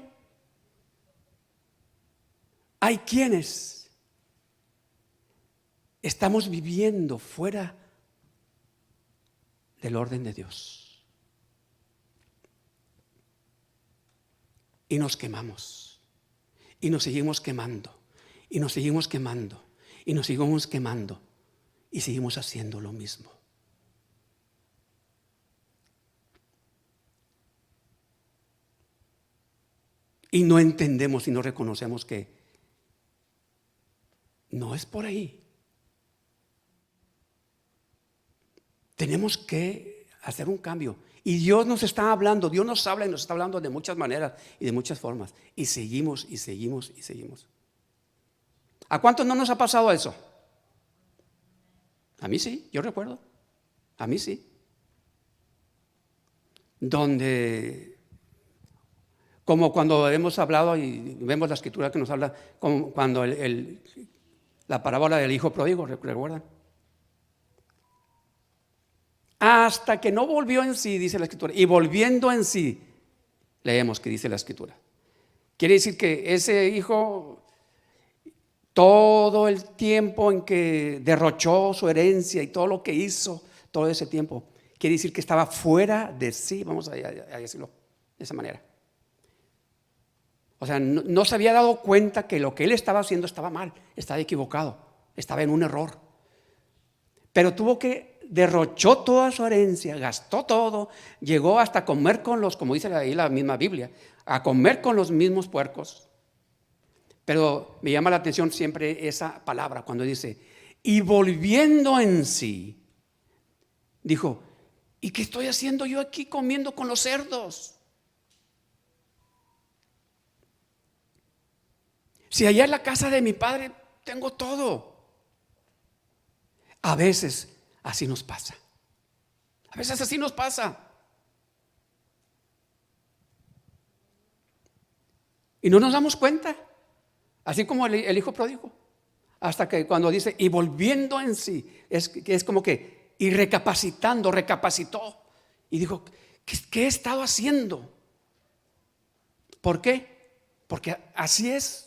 hay quienes estamos viviendo fuera del orden de Dios y nos quemamos y nos seguimos quemando y nos seguimos quemando y nos seguimos quemando y seguimos haciendo lo mismo. Y no entendemos y no reconocemos que no es por ahí. Tenemos que hacer un cambio. Y Dios nos está hablando, Dios nos habla y nos está hablando de muchas maneras y de muchas formas. Y seguimos y seguimos y seguimos. ¿A cuántos no nos ha pasado eso? A mí sí, yo recuerdo. A mí sí. Donde, como cuando hemos hablado y vemos la escritura que nos habla, como cuando la parábola del hijo pródigo, ¿recuerdan? Hasta que no volvió en sí, dice la escritura, y volviendo en sí, leemos que dice la escritura. Quiere decir que ese hijo, todo el tiempo en que derrochó su herencia y todo lo que hizo, todo ese tiempo, quiere decir que estaba fuera de sí, vamos a decirlo de esa manera. O sea, no se había dado cuenta que lo que él estaba haciendo estaba mal, estaba equivocado, estaba en un error. Pero derrochó toda su herencia, gastó todo, llegó hasta comer con como dice ahí la misma Biblia, a comer con los mismos puercos. Pero me llama la atención siempre esa palabra cuando dice, y volviendo en sí, dijo, ¿y qué estoy haciendo yo aquí comiendo con los cerdos? Si allá en la casa de mi padre tengo todo. A veces así nos pasa. A veces así nos pasa. Y no nos damos cuenta. Así como el hijo pródigo. Hasta que cuando dice, y volviendo en sí, es como que, y recapacitó. Y dijo, ¿qué he estado haciendo? ¿Por qué? Porque así es.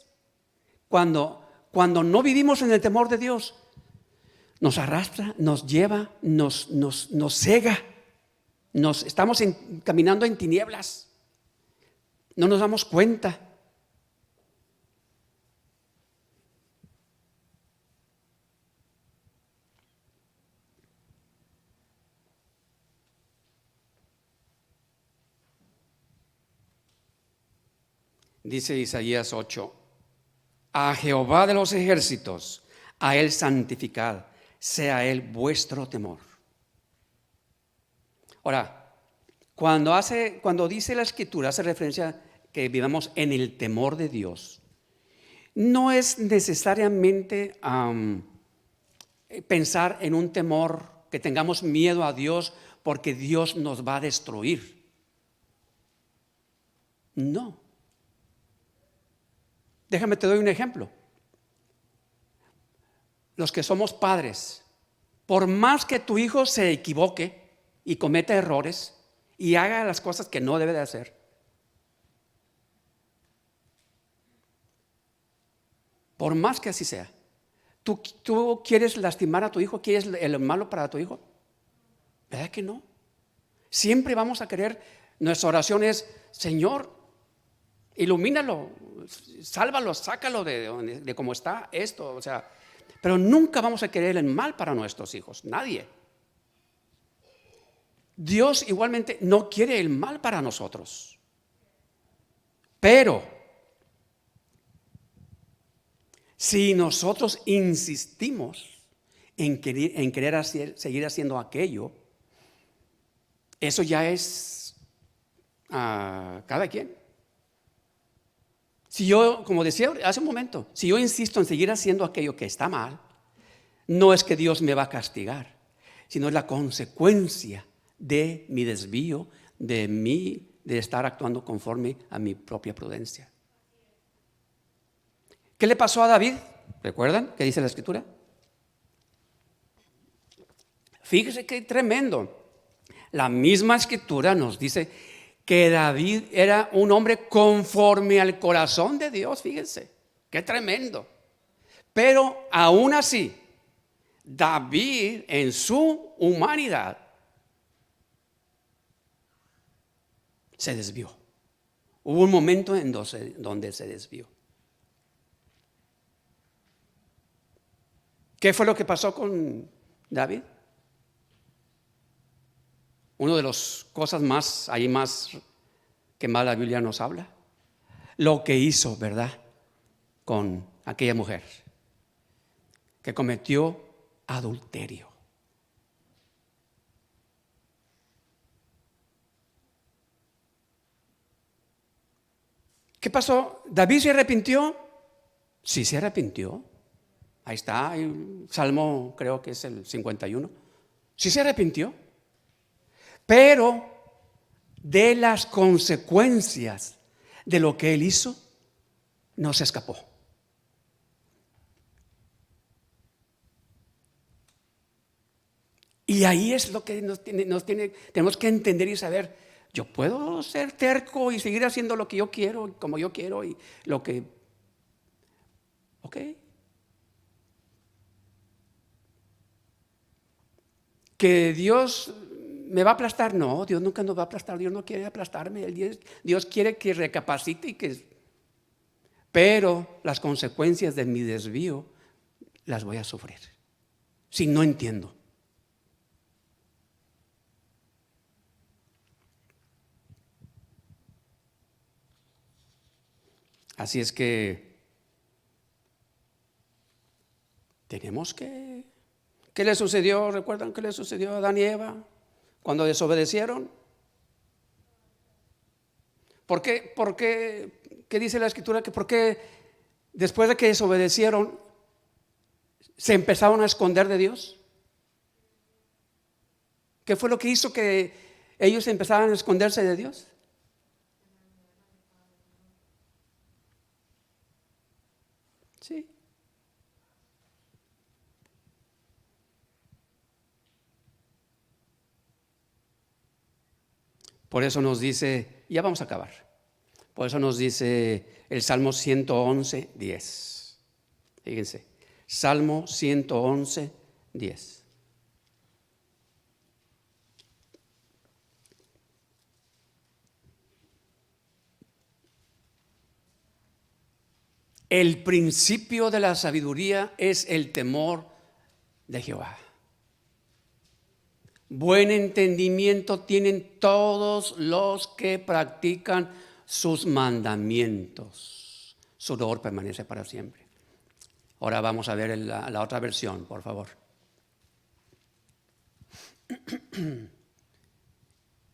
Cuando no vivimos en el temor de Dios, nos arrastra, nos lleva, nos cega. Estamos caminando en tinieblas. No nos damos cuenta. Dice Isaías 8, a Jehová de los ejércitos, a él santificad, sea él vuestro temor. Ahora, cuando dice la escritura, hace referencia que vivamos en el temor de Dios. No es necesariamente pensar en un temor, que tengamos miedo a Dios porque Dios nos va a destruir. No. Déjame te doy un ejemplo. los que somos padres, por más que tu hijo se equivoque y cometa errores y haga las cosas que no debe de hacer, por más que así sea, ¿tú quieres lastimar a tu hijo? ¿Quieres el malo para tu hijo? ¿Verdad que no? Siempre vamos a querer, nuestra oración es: Señor, ilumínalo, sálvalo, sácalo de cómo está esto, o sea, pero nunca vamos a querer el mal para nuestros hijos, nadie. Dios igualmente no quiere el mal para nosotros, pero si nosotros insistimos en querer seguir haciendo aquello, eso ya es cada quien. Si yo, como decía hace un momento, si yo insisto en seguir haciendo aquello que está mal, no es que Dios me va a castigar, sino es la consecuencia de mi desvío, de estar actuando conforme a mi propia prudencia. ¿Qué le pasó a David? ¿Recuerdan qué dice la Escritura? Fíjese qué tremendo. La misma Escritura nos dice que David era un hombre conforme al corazón de Dios. Fíjense, qué tremendo. Pero aún así, David en su humanidad se desvió. Hubo un momento en donde se desvió. ¿Qué fue lo que pasó con David? Una de las cosas más que más la Biblia nos habla, lo que hizo, ¿verdad?, con aquella mujer que cometió adulterio. ¿Qué pasó? ¿David se arrepintió? Sí, se arrepintió. Ahí está, el Salmo, creo que es el 51. Sí se arrepintió. Pero de las consecuencias de lo que él hizo, no se escapó. Y ahí es lo que tenemos que entender y saber. Yo puedo ser terco y seguir haciendo lo que yo quiero, como yo quiero, y lo que, ok. Que Dios me va a aplastar. No, Dios nunca nos va a aplastar. Dios no quiere aplastarme. Dios quiere que recapacite y pero las consecuencias de mi desvío las voy a sufrir si no entiendo. Así es que tenemos que... ¿Qué le sucedió? ¿Recuerdan qué le sucedió a Adán y Eva cuando desobedecieron? ¿Por qué? ¿Qué dice la Escritura? Que por qué después de que desobedecieron se empezaron a esconder de Dios. ¿Qué fue lo que hizo que ellos empezaran a esconderse de Dios? Sí. Por eso nos dice, ya vamos a acabar. Por eso nos dice el Salmo 111, 10. Fíjense, Salmo 111, 10. El principio de la sabiduría es el temor de Jehová. Buen entendimiento tienen todos los que practican sus mandamientos. Su loor permanece para siempre. Ahora vamos a ver la otra versión, por favor.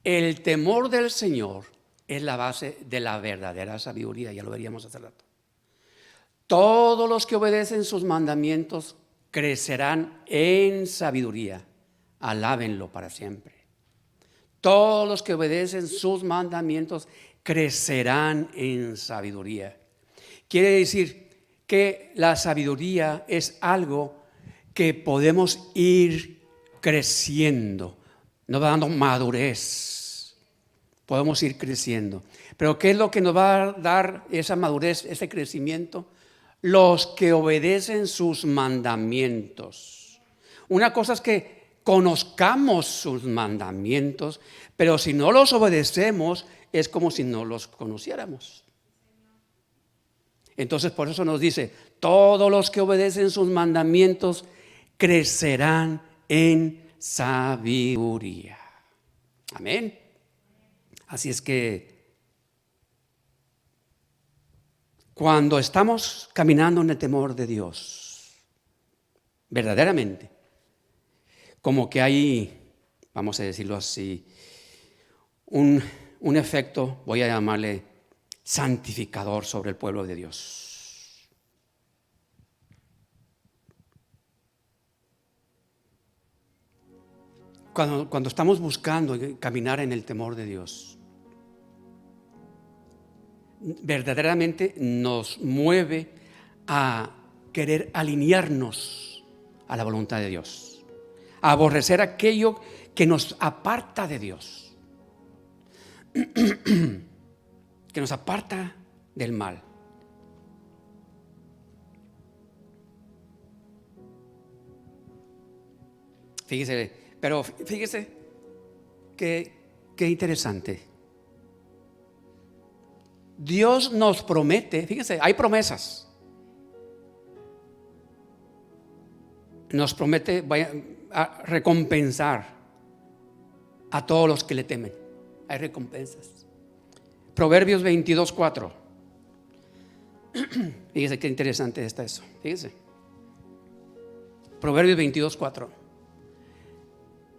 El temor del Señor es la base de la verdadera sabiduría, ya lo veríamos hace rato. Todos los que obedecen sus mandamientos crecerán en sabiduría. Alábenlo para siempre. Todos los que obedecen sus mandamientos crecerán en sabiduría. Quiere decir que la sabiduría es algo que podemos ir creciendo, nos va dando madurez, podemos ir creciendo. Pero ¿qué es lo que nos va a dar esa madurez, ese crecimiento? Los que obedecen sus mandamientos. Una cosa es que conozcamos sus mandamientos, pero si no los obedecemos es como si no los conociéramos. Entonces por eso nos dice, todos los que obedecen sus mandamientos crecerán en sabiduría. Amén. Así es que cuando estamos caminando en el temor de Dios, verdaderamente, como que hay, vamos a decirlo así, un efecto, voy a llamarle santificador sobre el pueblo de Dios. Cuando estamos buscando caminar en el temor de Dios, verdaderamente nos mueve a querer alinearnos a la voluntad de Dios, a aborrecer aquello que nos aparta de Dios, que nos aparta del mal. Fíjese qué interesante. Dios nos promete, fíjese, hay promesas. Nos promete a recompensar a todos los que le temen. Hay recompensas. Proverbios 22:4. Fíjese qué interesante está eso. Fíjese. Proverbios 22:4.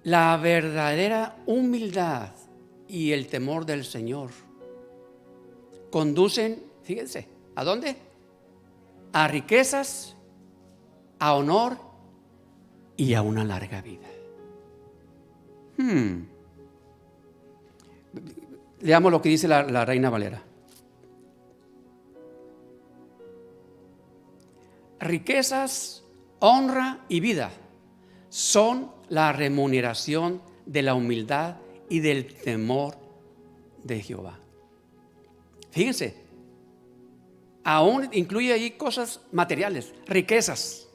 La verdadera humildad y el temor del Señor conducen, fíjense, ¿a dónde? A riquezas, a honor y a una larga vida. Leamos lo que dice la Reina Valera. Riquezas, honra y vida son la remuneración de la humildad y del temor de Jehová. Fíjense, aún incluye ahí cosas materiales, riquezas.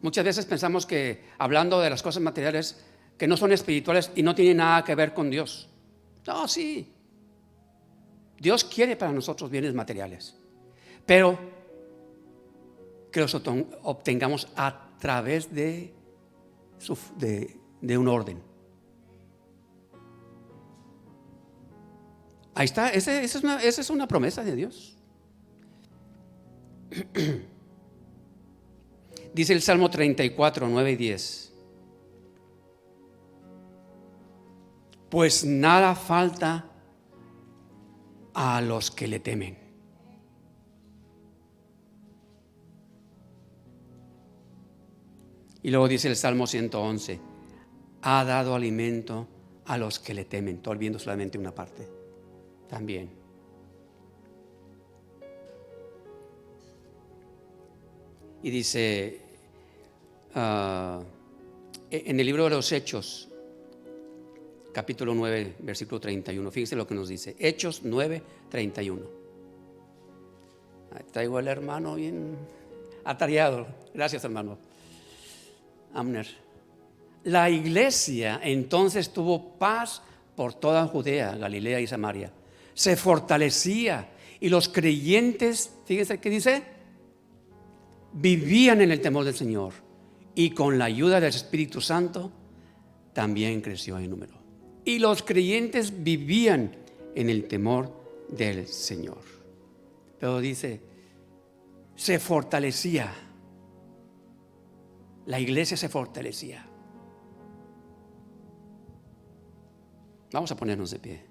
Muchas veces pensamos que hablando de las cosas materiales que no son espirituales y no tienen nada que ver con Dios. No, sí. Dios quiere para nosotros bienes materiales, pero que los obtengamos a través de un orden. Ahí está, esa es una promesa de Dios. Dice el Salmo 34, 9 y 10. Pues nada falta a los que le temen. Y luego dice el Salmo 111, ha dado alimento a los que le temen. Estoy viendo solamente una parte también. Y dice en el libro de los Hechos, capítulo 9, versículo 31. Fíjense lo que nos dice. Hechos 9, 31. Ahí traigo al hermano bien atareado. Gracias, hermano Amner. La iglesia entonces tuvo paz por toda Judea, Galilea y Samaria. Se fortalecía y los creyentes, fíjense qué dice, vivían en el temor del Señor y con la ayuda del Espíritu Santo también creció en número. Y los creyentes vivían en el temor del Señor. Pero dice, se fortalecía. La iglesia se fortalecía. Vamos a ponernos de pie.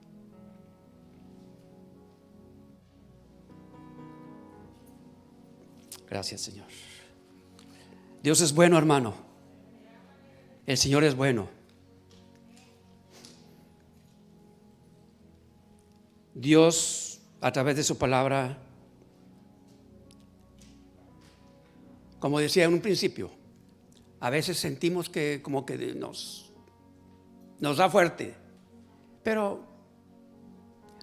Gracias, Señor. Dios es bueno, hermano. El Señor es bueno. Dios, a través de su palabra, Como decía en un principio, a veces sentimos que como que nos da fuerte, pero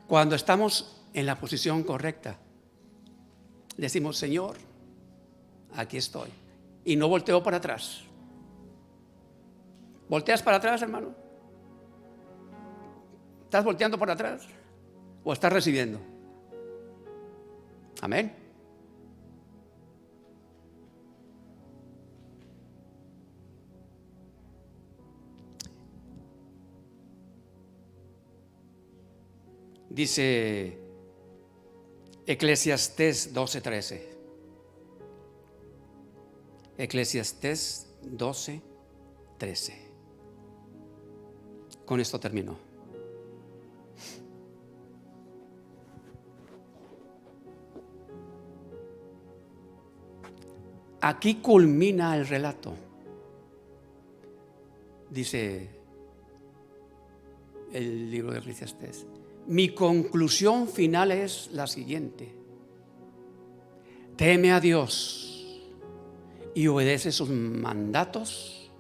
cuando estamos en la posición correcta, decimos: Señor, aquí estoy, y no volteo para atrás. ¿Volteas para atrás, hermano? ¿Estás volteando para atrás o estás recibiendo? Amén. Dice Eclesiastés 12:13. Eclesiastés 12:13. Con esto termino. Aquí culmina el relato. Dice el libro de Eclesiastés: mi conclusión final es la siguiente: teme a Dios y obedece sus mandatos,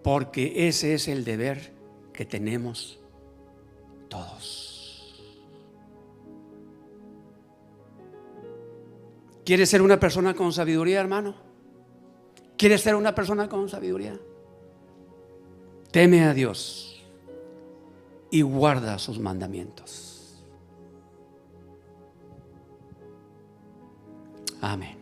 porque ese es el deber que tenemos todos. ¿Quieres ser una persona con sabiduría, hermano? ¿Quieres ser una persona con sabiduría? Teme a Dios y guarda sus mandamientos. Amén.